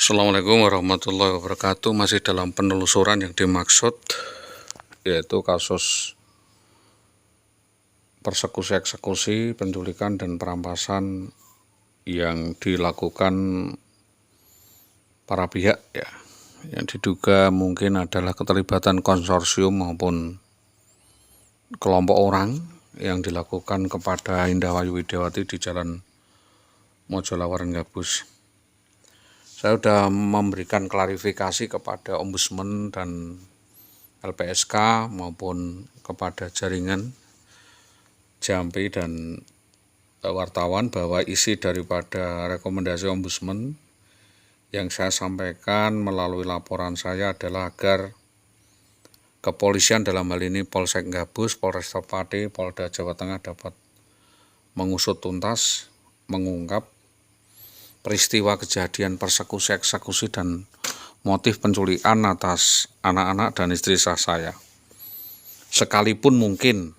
Assalamualaikum warahmatullahi wabarakatuh. Masih dalam penelusuran yang dimaksud, yaitu kasus persekusi, eksekusi, penculikan dan perampasan yang dilakukan para pihak ya, yang diduga mungkin adalah keterlibatan konsorsium maupun kelompok orang yang dilakukan kepada Indah Wayu Widiawati di Jalan Mojolawaran Gabus. Saya sudah memberikan klarifikasi kepada Ombudsman dan LPSK maupun kepada jaringan Jampi dan wartawan bahwa isi daripada rekomendasi Ombudsman yang saya sampaikan melalui laporan saya adalah agar kepolisian dalam hal ini Polsek Gabus, Polresta Pati, Polda Jawa Tengah dapat mengusut tuntas, mengungkap peristiwa kejadian persekusi, eksekusi, dan motif penculikan atas anak-anak dan istri sah saya. Sekalipun mungkin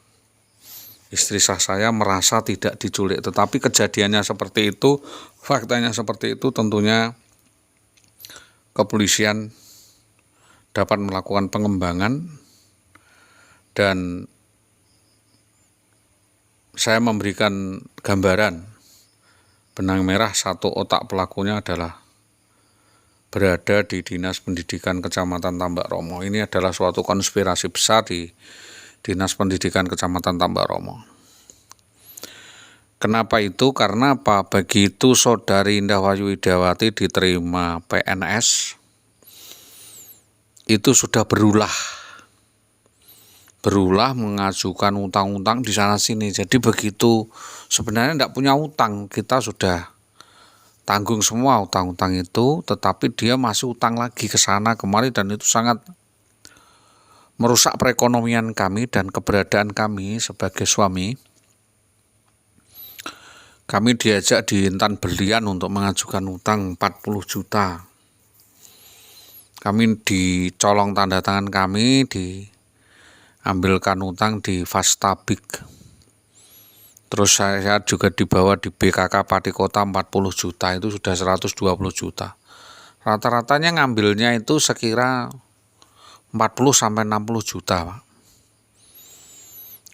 istri sah saya merasa tidak diculik, tetapi kejadiannya seperti itu, faktanya seperti itu, tentunya kepolisian dapat melakukan pengembangan dan saya memberikan gambaran. Benang merah satu otak pelakunya adalah berada di Dinas Pendidikan Kecamatan Tambak Romo. Ini adalah suatu konspirasi besar di Dinas Pendidikan Kecamatan Tambak Romo. Kenapa itu? Karena apa? Begitu saudari Indah Wayu Widiawati diterima PNS, itu sudah berulah mengajukan utang-utang di sana sini. Jadi begitu sebenarnya tidak punya utang, kita sudah tanggung semua utang-utang itu, tetapi dia masih utang lagi ke sana kemari, dan itu sangat merusak perekonomian kami dan keberadaan kami sebagai suami. Kami diajak di Intan Berlian untuk mengajukan utang 40 juta. Kami dicolong tanda tangan kami, diambilkan utang di Fastabik. Terus saya juga dibawa di BKK Pati Kota 40 juta, itu sudah 120 juta. Rata-ratanya ngambilnya itu sekira 40-60 juta, Pak.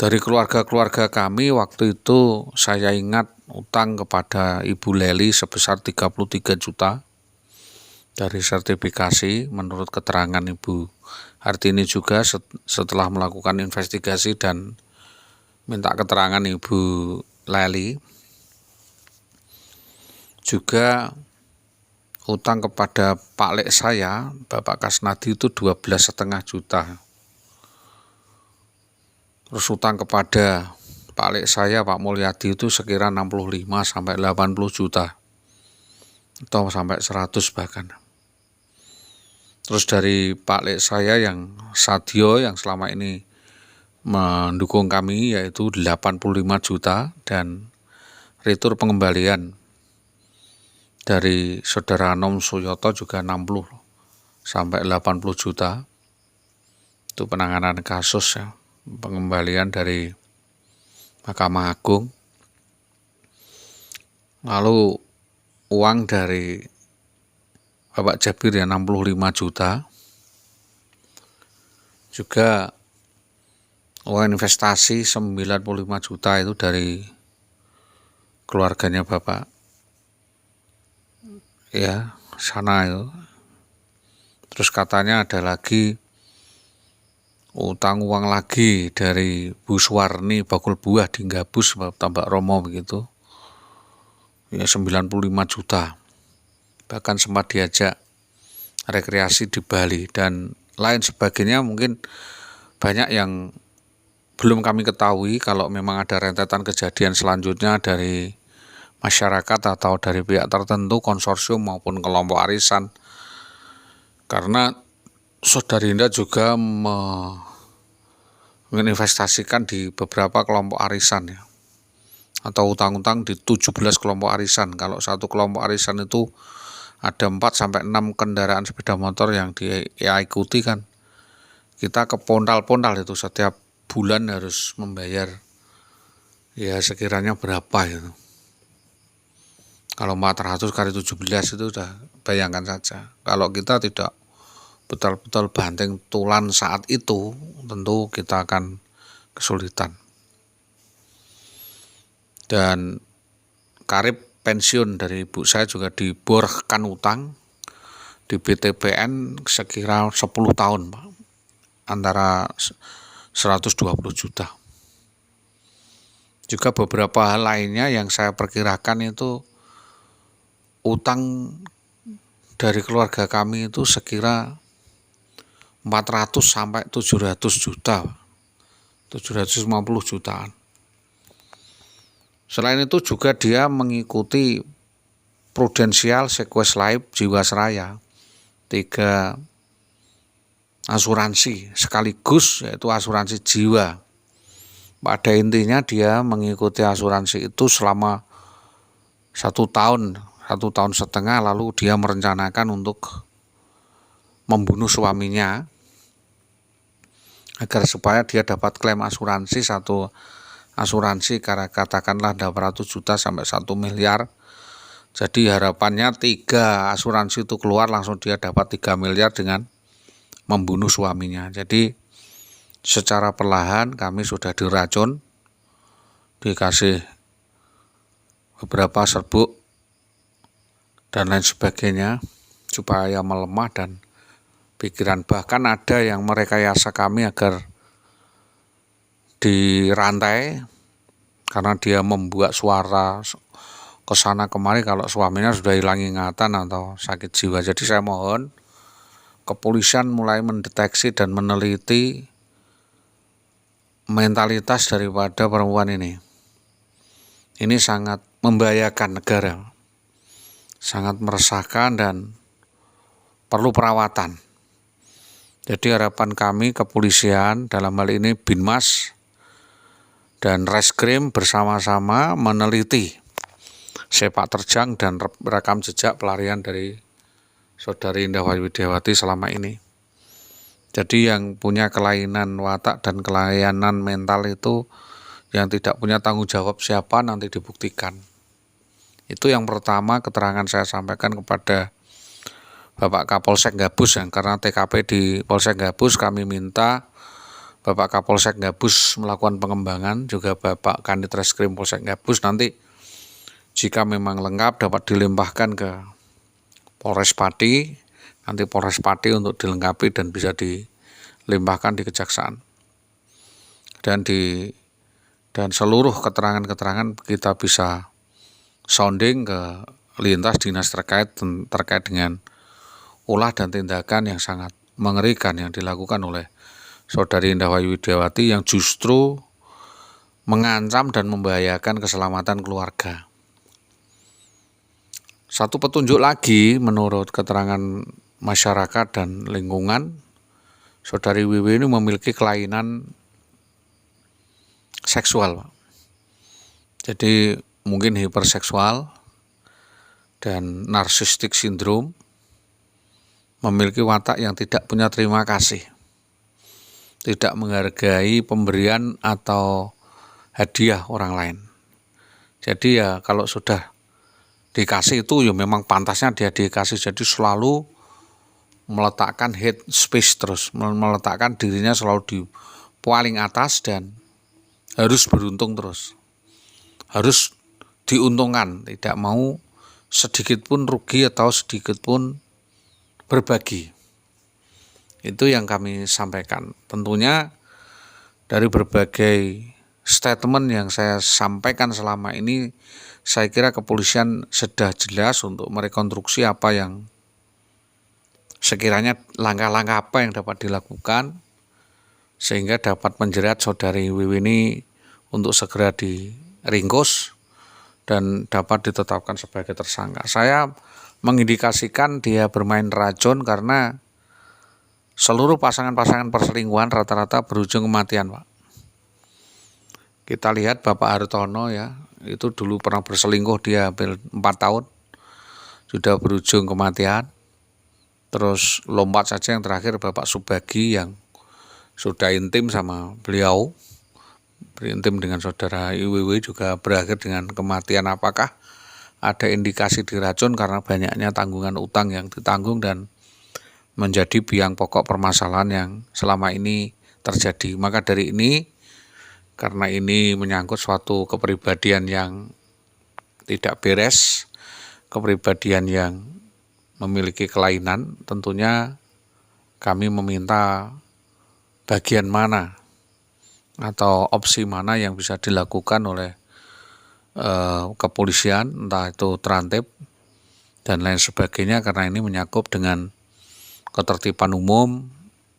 Dari keluarga-keluarga kami waktu itu saya ingat utang kepada Ibu Leli sebesar 33 juta dari sertifikasi menurut keterangan Ibu Hartini juga setelah melakukan investigasi dan minta keterangan Ibu Leli. Juga utang kepada Pak Lek saya, Bapak Kasnadi, itu 12,5 juta. Terus utang kepada Pak Lek saya, Pak Mulyadi, itu sekira 65-80 juta. Atau sampai 100 bahkan. Terus dari Pak Lek saya yang Sadio yang selama ini mendukung kami yaitu 85 juta, dan retur pengembalian dari saudara Nom Suyoto juga 60-80 juta. Itu penanganan kasus ya, pengembalian dari Mahkamah Agung. Lalu uang dari Bapak Jabir ya 65 juta. Juga uang investasi 95 juta itu dari keluarganya Bapak ya sana itu. Terus katanya ada lagi utang uang lagi dari Bu Suwarni bakul buah di Gabus Tambak Romo begitu ya 95 juta. Bahkan sempat diajak rekreasi di Bali dan lain sebagainya. Mungkin banyak yang belum kami ketahui kalau memang ada rentetan kejadian selanjutnya dari masyarakat atau dari pihak tertentu, konsorsium maupun kelompok arisan. Karena saudari Indah juga menginvestasikan di beberapa kelompok arisan ya, atau utang-utang di 17 kelompok arisan. Kalau satu kelompok arisan itu ada 4-6 kendaraan sepeda motor yang dia ikuti kan. Kita ke pondal-pondal itu setiap bulan harus membayar ya sekiranya berapa gitu. Kalau 400 kali 17 itu udah bayangkan saja. Kalau kita tidak betul-betul banting tulan saat itu, tentu kita akan kesulitan. Dan karib pensiun dari ibu saya juga diborkan utang di BTPN sekira 10 tahun, Pak. Antara 120 juta. Juga beberapa hal lainnya yang saya perkirakan itu utang dari keluarga kami itu sekira 400 sampai 700 juta, 750 jutaan. Selain itu juga dia mengikuti Prudential, Sequest Life, Jiwasraya, 3 asuransi sekaligus, yaitu asuransi jiwa. Pada intinya dia mengikuti asuransi itu selama 1 tahun, 1,5 tahun, lalu dia merencanakan untuk membunuh suaminya agar supaya dia dapat klaim asuransi, satu asuransi katakanlah 800 juta sampai 1 miliar. Jadi harapannya 3 asuransi itu keluar langsung dia dapat 3 miliar dengan membunuh suaminya. Jadi secara perlahan kami sudah diracun, dikasih beberapa serbuk dan lain sebagainya supaya melemah dan pikiran. Bahkan ada yang merekayasa kami agar dirantai karena dia membuat suara kesana kemari kalau suaminya sudah hilang ingatan atau sakit jiwa. Jadi saya mohon kepolisian mulai mendeteksi dan meneliti mentalitas daripada perempuan ini. Ini sangat membahayakan negara, sangat meresahkan dan perlu perawatan. Jadi harapan kami kepolisian, dalam hal ini Binmas dan Reskrim bersama-sama meneliti sepak terjang dan rekam jejak pelarian dari Saudari Indah Wayu Widiawati selama ini. Jadi yang punya kelainan watak dan kelainan mental itu, yang tidak punya tanggung jawab siapa nanti dibuktikan. Itu yang pertama keterangan saya sampaikan kepada Bapak Kapolsek Gabus, yang karena TKP di Polsek Gabus kami minta Bapak Kapolsek Gabus melakukan pengembangan, juga Bapak Kanit Reskrim Polsek Gabus, nanti jika memang lengkap dapat dilimpahkan ke Polres Pati, nanti Polres Pati untuk dilengkapi dan bisa dilimpahkan di kejaksaan. Dan seluruh keterangan-keterangan kita bisa sounding ke lintas dinas terkait dengan ulah dan tindakan yang sangat mengerikan yang dilakukan oleh Saudari Indah Wayu Widiawati, yang justru mengancam dan membahayakan keselamatan keluarga. Satu petunjuk lagi menurut keterangan masyarakat dan lingkungan, Saudari Wiwi ini memiliki kelainan seksual. Jadi mungkin hiperseksual dan narsistik sindrom, memiliki watak yang tidak punya terima kasih, tidak menghargai pemberian atau hadiah orang lain. Jadi ya kalau sudah dikasih itu ya memang pantasnya dia dikasih, jadi selalu meletakkan head space terus, meletakkan dirinya selalu di paling atas dan harus beruntung terus, harus diuntungkan, tidak mau sedikit pun rugi atau sedikit pun berbagi. Itu yang kami sampaikan. Tentunya dari berbagai statement yang saya sampaikan selama ini, saya kira kepolisian sudah jelas untuk merekonstruksi apa yang sekiranya langkah-langkah apa yang dapat dilakukan sehingga dapat menjerat Saudari Wiwi ini untuk segera diringkus dan dapat ditetapkan sebagai tersangka. Saya mengindikasikan dia bermain racun karena seluruh pasangan-pasangan perselingkuhan rata-rata berujung kematian, Pak. Kita lihat Bapak Hartono ya, itu dulu pernah berselingkuh, dia hampir 4 tahun, sudah berujung kematian. Terus lompat saja yang terakhir Bapak Subagi yang sudah intim sama beliau, berintim dengan Saudara IWW juga berakhir dengan kematian. Apakah ada indikasi diracun karena banyaknya tanggungan utang yang ditanggung dan menjadi biang pokok permasalahan yang selama ini terjadi. Maka dari ini, karena ini menyangkut suatu kepribadian yang tidak beres, kepribadian yang memiliki kelainan, tentunya kami meminta bagian mana atau opsi mana yang bisa dilakukan oleh kepolisian, entah itu terantip dan lain sebagainya, karena ini menyangkut dengan ketertiban umum,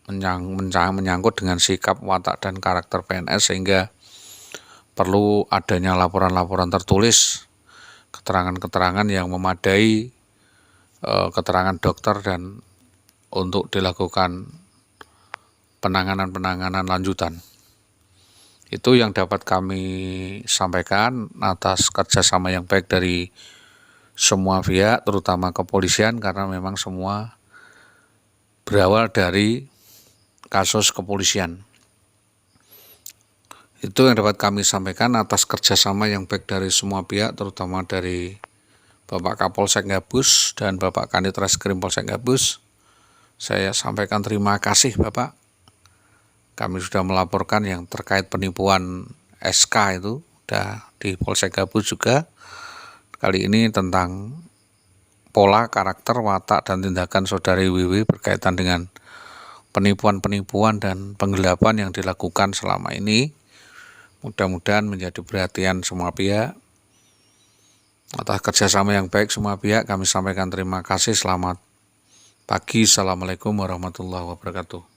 menyangkut dengan sikap, watak, dan karakter PNS, sehingga perlu adanya laporan-laporan tertulis, keterangan-keterangan yang memadai, keterangan dokter, dan untuk dilakukan penanganan lanjutan. Itu yang dapat kami sampaikan atas kerjasama yang baik dari semua pihak, terutama kepolisian, karena memang semua berawal dari kasus kepolisian. Itu yang dapat kami sampaikan atas kerjasama yang baik dari semua pihak, terutama dari Bapak Kapolsek Gabus dan Bapak Kanit Reskrim Polsek Gabus. Saya sampaikan terima kasih Bapak. Kami sudah melaporkan yang terkait penipuan SK itu, sudah di Polsek Gabus juga. Kali ini tentang pola, karakter, watak, dan tindakan saudari WW berkaitan dengan penipuan-penipuan dan penggelapan yang dilakukan selama ini. Mudah-mudahan menjadi perhatian semua pihak. Atas kerjasama yang baik semua pihak, kami sampaikan terima kasih. Selamat pagi. Assalamualaikum warahmatullahi wabarakatuh.